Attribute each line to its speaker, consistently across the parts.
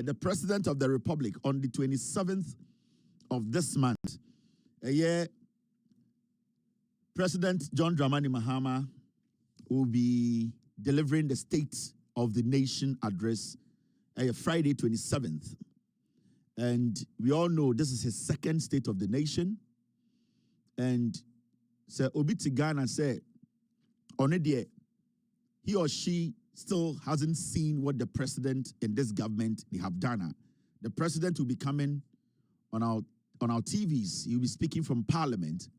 Speaker 1: the President of the Republic on the 27th of this month. President John Dramani Mahama will be delivering the State of the Nation address Friday 27th. And we all know this is his second State of the Nation. And Sir Obi Tigana said, on it, he or she still hasn't seen what the president and this government they have done. The president will be coming on our TVs. He'll be speaking from Parliament.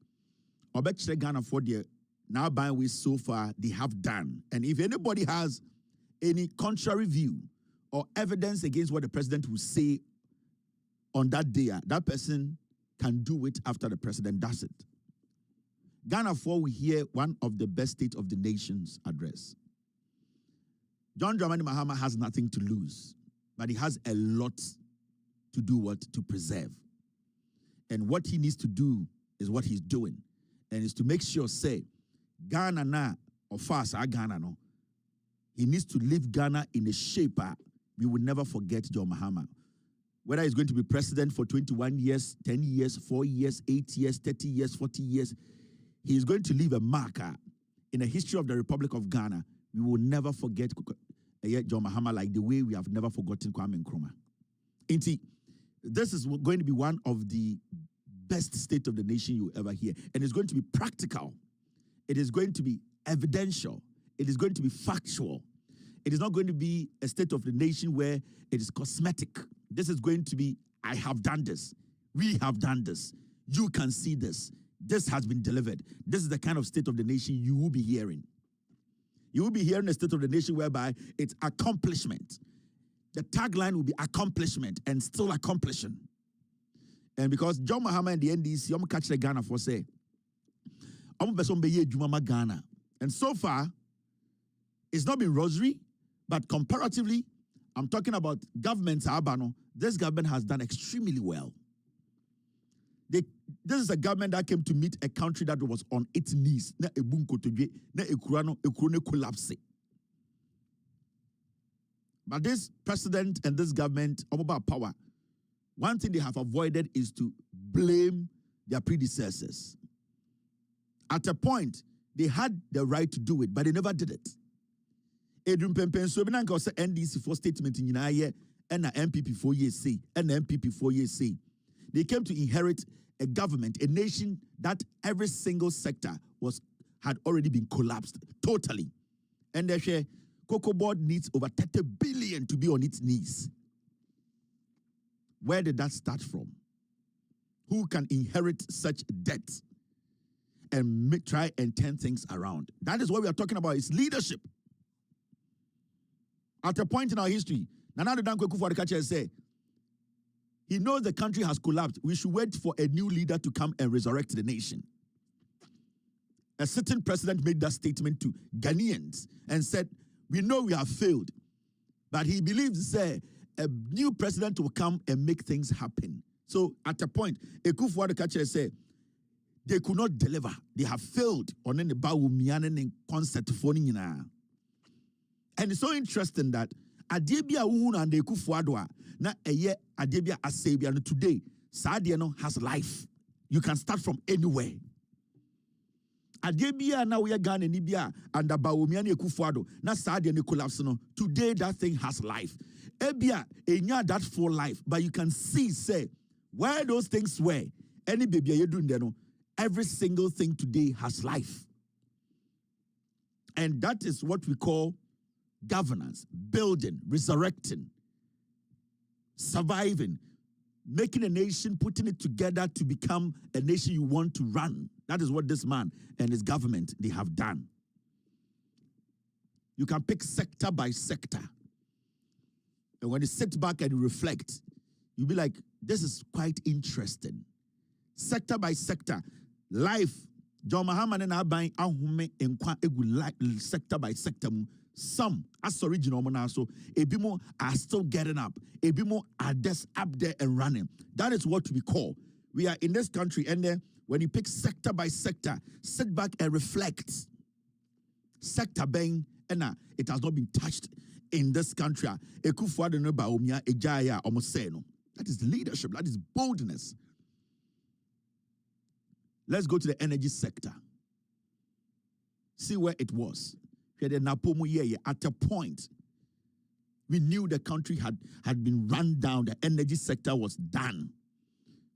Speaker 1: Obetche Ghana for the now by we so far they have done. And if anybody has any contrary view or evidence against what the president will say on that day, that person can do it after the president does it. Ghana for we hear one of the best State of the Nation's address. John Dramani Mahama has nothing to lose, but he has a lot to do what? To preserve. And what he needs to do is what he's doing. And is to make sure, say, Ghana na, or fast, Ghana no. He needs to leave Ghana in a shape we will never forget John Mahama. Whether he's going to be president for 21 years, 10 years, 4 years, 8 years, 30 years, 40 years, he is going to leave a marker in the history of the Republic of Ghana. We will never forget John Mahama like the way we have never forgotten Kwame Nkrumah. Inti, this is going to be one of the best State of the Nation you ever hear. And it's going to be practical. It is going to be evidential. It is going to be factual. It is not going to be a State of the Nation where it is cosmetic. This is going to be, I have done this. We have done this. You can see this. This has been delivered. This is the kind of State of the Nation you will be hearing. You will be hearing a State of the Nation whereby it's accomplishment. The tagline will be accomplishment and still accomplishing. And because John Mahama and the NDC, I'm catch the Ghana for say, I'm Ghana. And so far, it's not been rosary, but comparatively, I'm talking about governments, this government has done extremely well. This is a government that came to meet a country that was on its knees. Na ebunko toje, na ekurano collapse. But this president and this government, about power, one thing they have avoided is to blame their predecessors. At a point, they had the right to do it, but they never did it. Edwin Pempen so binanka was NDC for statement in United and MPP 4 years say, and MPP 4 years say. They came to inherit a government, a nation that every single sector had already been collapsed totally. And they say Cocoa Board needs over 30 billion to be on its knees. Where did that start from? Who can inherit such debt and try and turn things around? That is what we are talking about, is leadership. At a point in our history, Nana Dankwa Kufuor say, he knows the country has collapsed. We should wait for a new leader to come and resurrect the nation. A certain president made that statement to Ghanaians and said, we know we have failed, but he believes, say, a new president will come and make things happen. So at a point, Kufuor said, they could not deliver. They have failed on any Bawumian concept for Nina. And it's so interesting that Adebia Uhun and Kufuor na eye Adebia Asebia no today Sadia no has life. You can start from anywhere. Adebia na we are Ghana Nibia and Bawumia ne Kufuor na Sadia ne collapse no. Today that thing has life. Ebia enya that for life, but you can see say where those things were. Any baby you doing there no. Every single thing today has life. And that is what we call governance, building, resurrecting, surviving, making a nation, putting it together to become a nation you want to run. That is what this man and his government, they have done. You can pick sector by sector. And when you sit back and reflect, you'll be like, this is quite interesting. Sector by sector, life, John Mahama and Abai Ahume and sector by sector. Some, as original so Ebimo are still getting up. Ebimo are just up there and running. That is what we call. We are in this country, and then when you pick sector by sector, sit back and reflect. Sector bang, and it has not been touched. in this country. That is leadership. That is boldness. Let's go to the energy sector. See where it was. At a point, we knew the country had been run down. The energy sector was done.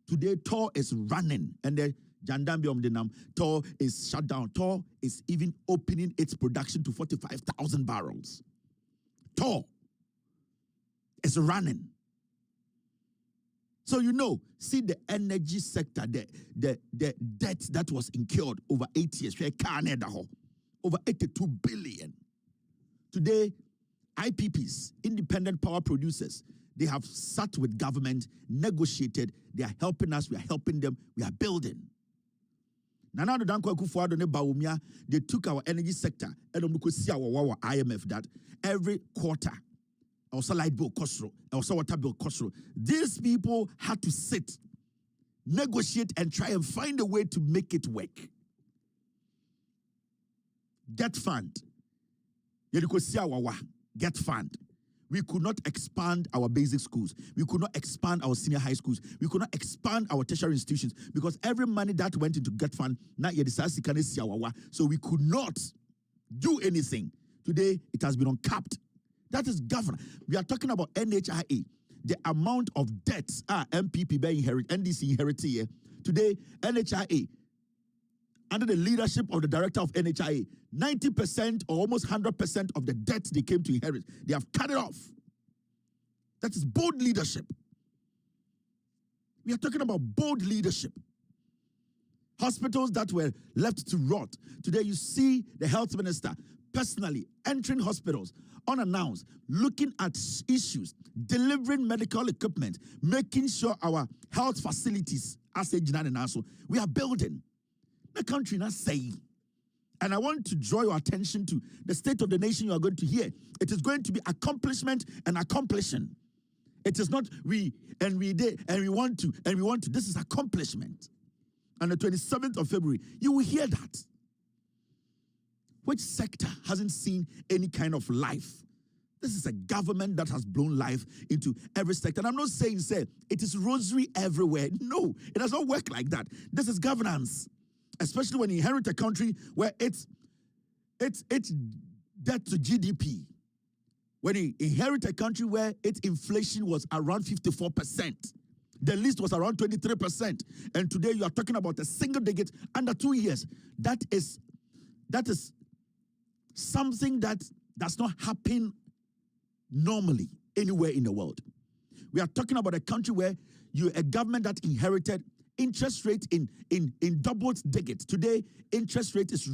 Speaker 1: Today, Tor is running, and the Jandambium Denam, Tor is shut down. Tor is even opening its production to 45,000 barrels. Tor is running. So see the energy sector, the debt that was incurred over 8 years, over 82 billion. Today, IPPs, independent power producers, they have sat with government, negotiated, they are helping us, we are helping them, we are building. They took our energy sector, and we could see our IMF that every quarter, also light bill cost, also water bill cost. These people had to sit, negotiate, and try and find a way to make it work. Get fund. Get fund. We could not expand our basic schools. We could not expand our senior high schools. We could not expand our tertiary institutions because every money that went into get fund, so we could not do anything. Today, it has been uncapped. That is government. We are talking about NHIA. The amount of debts MPP inherit, NDC inherit here. Today, NHIA, under the leadership of the director of NHIA, 90% or almost 100% of the debts they came to inherit, they have cut it off. That is bold leadership. We are talking about bold leadership. Hospitals that were left to rot. Today you see the health minister personally entering hospitals unannounced, looking at issues, delivering medical equipment, making sure our health facilities, as we are building. The country not saying. And I want to draw your attention to the state of the nation you are going to hear. It is going to be accomplishment and accomplishing. It is not we did and we want to. This is accomplishment. On the 27th of February, you will hear that. Which sector hasn't seen any kind of life? This is a government that has blown life into every sector. And I'm not saying, it is rosary everywhere. No, it does not work like that. This is governance. Especially when you inherit a country where it's debt to GDP. When you inherit a country where its inflation was around 54%. The list was around 23%. And today you are talking about a single digit under 2 years. That is something that does not happen normally anywhere in the world. We are talking about a country where a government that inherited interest rate in double digits. Today, interest rate is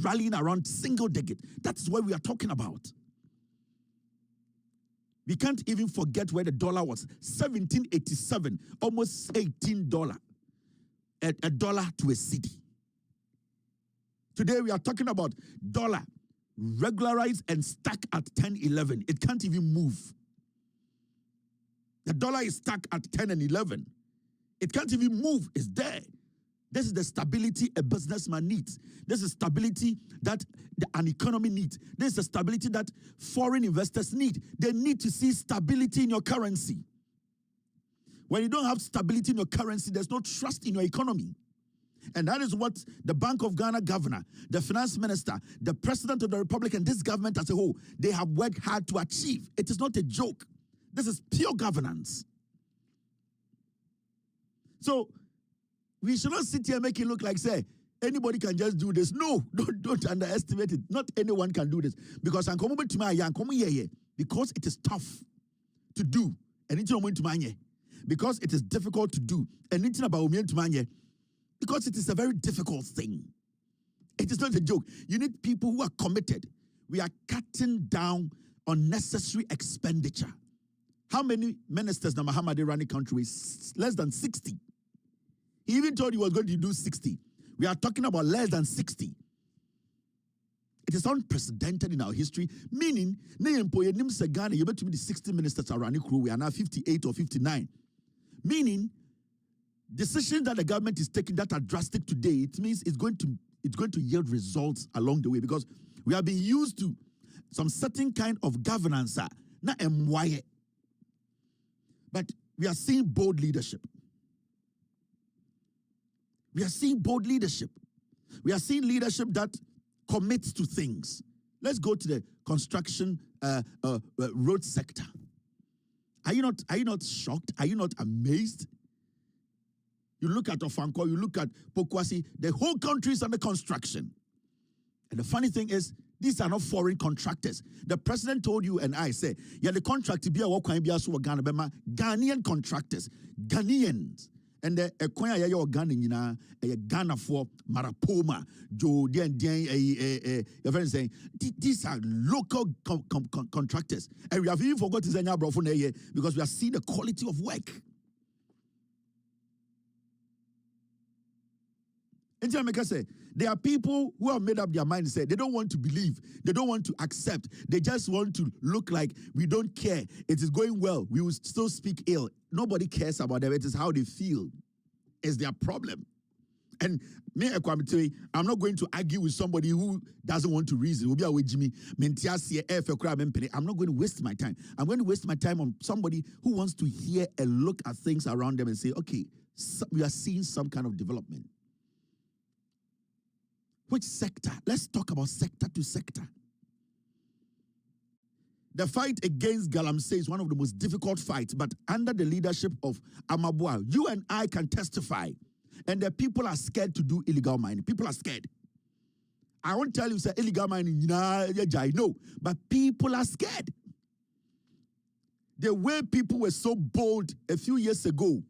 Speaker 1: rallying around single digit. That's what we are talking about. We can't even forget where the dollar was. 1787, almost $18. A dollar to a cedi. Today, we are talking about dollar regularized and stuck at 10.11. It can't even move. The dollar is stuck at 10 and 11. It can't even move. It's there. This is the stability a businessman needs. This is stability that an economy needs. This is the stability that foreign investors need. They need to see stability in your currency. When you don't have stability in your currency, there's no trust in your economy. And that is what the Bank of Ghana governor, the finance minister, the president of the republic, and this government as a whole, they have worked hard to achieve. It is not a joke. This is pure governance. So, we should not sit here and make it look like, anybody can just do this. No, don't underestimate it. Not anyone can do this. Because it is tough to do. Because it is difficult to do. Because it is a very difficult thing. It is not a joke. You need people who are committed. We are cutting down unnecessary expenditure. How many ministers na Mahama they run the country with? Less than 60. He even told he was going to do 60. We are talking about less than 60. It is unprecedented in our history, meaning, the 60 ministers are running crew, we are now 58 or 59. Meaning, decisions that the government is taking that are drastic today, it means it's going to yield results along the way because we have been used to some certain kind of governance, na emwaye. But we are seeing bold leadership. We are seeing bold leadership. We are seeing leadership that commits to things. Let's go to the construction road sector. Are you not shocked? Are you not amazed? You look at Ofanko, you look at Pokwasi, the whole country is under construction. And the funny thing is, these are not foreign contractors. The president told you and I say, yeah, the contract to be a Ghanaian contractors, Ghanaians. And the Equia ya Ghana, a Ghana for Marapoma, Joe, your friend saying, these are local contractors. And we have even forgot to say because we are seeing the quality of work. And Jamaica say, there are people who have made up their mind and say they don't want to believe, they don't want to accept, they just want to look like we don't care. It is going well, we will still speak ill. Nobody cares about them, it is how they feel. It's their problem. And me, I'm not going to argue with somebody who doesn't want to reason. I'm not going to waste my time. I'm going to waste my time on somebody who wants to hear and look at things around them and say, okay, so we are seeing some kind of development. Which sector? Let's talk about sector to sector. The fight against Galamsey is one of the most difficult fights, but under the leadership of Amabua, you and I can testify. And the people are scared to do illegal mining. People are scared. I won't tell you, say, illegal mining, no, but people are scared. The way people were so bold a few years ago,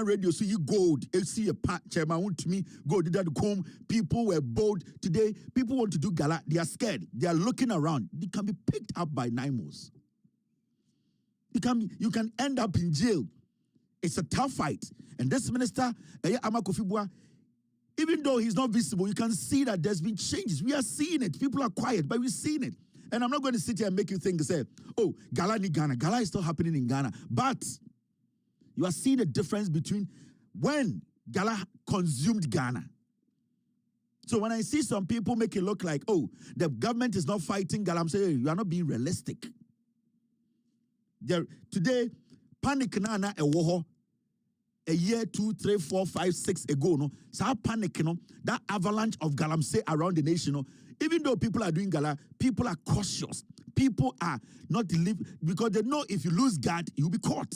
Speaker 1: radio, so you gold, see a part, chairman want to me, go did that comb. People were bold. Today, people want to do gala, they are scared. They are looking around. They can be picked up by NIMOs. You can end up in jail. It's a tough fight. And this minister, even though he's not visible, you can see that there's been changes. We are seeing it. People are quiet, but we're seeing it. And I'm not going to sit here and make you think, say, oh, gala ni Ghana. Gala is still happening in Ghana. But you are seeing the difference between when Gala consumed Ghana. So when I see some people make it look like, oh, the government is not fighting Gala, I'm saying, hey, you are not being realistic. Today, panic na a war a year, 2, 3, 4, 5, 6 ago, no, so panic, no, that avalanche of galamsey around the nation, no, even though people are doing gala, people are cautious. People are not because they know if you lose guard, you'll be caught.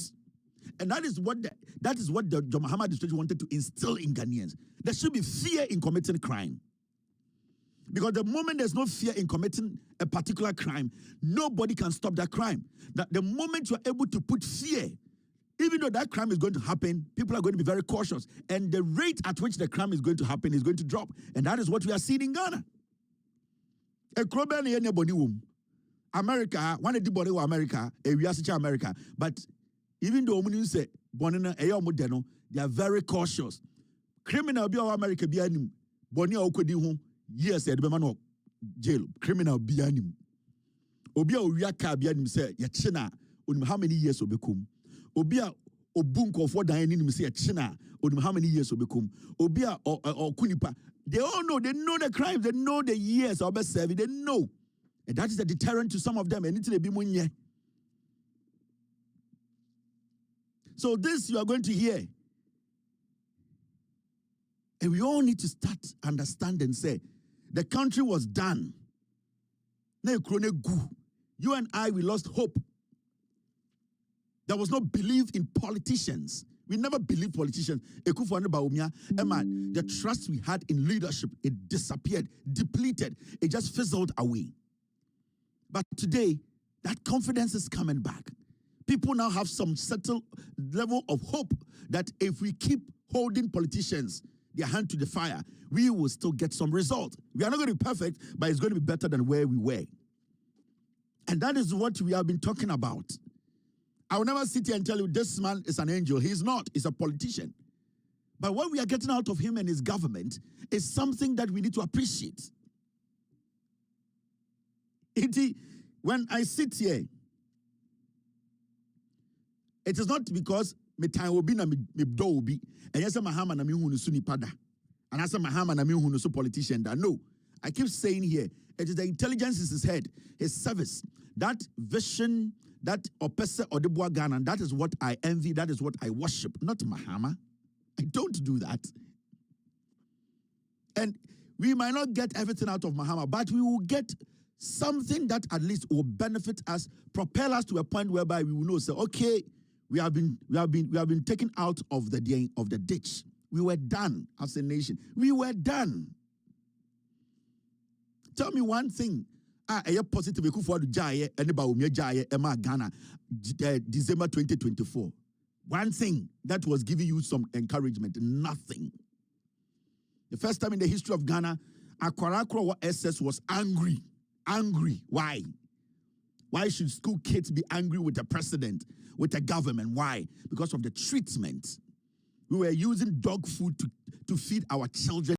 Speaker 1: And that is what the Mahama administration wanted to instill in Ghanaians. There should be fear in committing crime. Because the moment there's no fear in committing a particular crime, nobody can stop that crime. That the moment you are able to put fear, even though that crime is going to happen, people are going to be very cautious. And the rate at which the crime is going to happen is going to drop. And that is what we are seeing in Ghana. America, one of the body of America, America, but even though you say they are very cautious. Criminal be America be anim. Boni okodi ho yes e de no jail. Criminal be anim. Obi a owia ka be anim say ye china onim how many years obekum. Obi a obunko for dan anim say ye china onim how many years obekum. Obi a okunipa. They all know, they know the crimes, they know the years obe serve, they know. And that is a deterrent to some of them. And it's be munye. So this you are going to hear. And we all need to start understand and say, the country was done. You and I, we lost hope. There was no belief in politicians. We never believed politicians. The trust we had in leadership, it disappeared, depleted. It just fizzled away. But today, that confidence is coming back. People now have some settled level of hope that if we keep holding politicians their hand to the fire, we will still get some result. We are not going to be perfect, but it's going to be better than where we were. And that is what we have been talking about. I will never sit here and tell you this man is an angel. He's not. He's a politician. But what we are getting out of him and his government is something that we need to appreciate. When I sit here, it is not because me time will be na me do obi. And yes, Mahama na me hunu su nipada. And as Mahama na me hunu su politician da. No, I keep saying here, it is the intelligence is his head, his service, that vision, that opesa odebua Ghana. That is what I envy. That is what I worship, not Mahama. I don't do that. And we might not get everything out of Mahama, but we will get something that at least will benefit us, propel us to a point whereby we will know, say, okay, we have been taken out of the ditch. We were done as a nation. We were done. Tell me one thing. Positive Ghana December 2024. One thing that was giving you some encouragement. Nothing. The first time in the history of Ghana, Akwarakwa SS was angry. Angry. Why? Why should school kids be angry with the president, with the government? Why? Because of the treatment. We were using dog food to feed our children.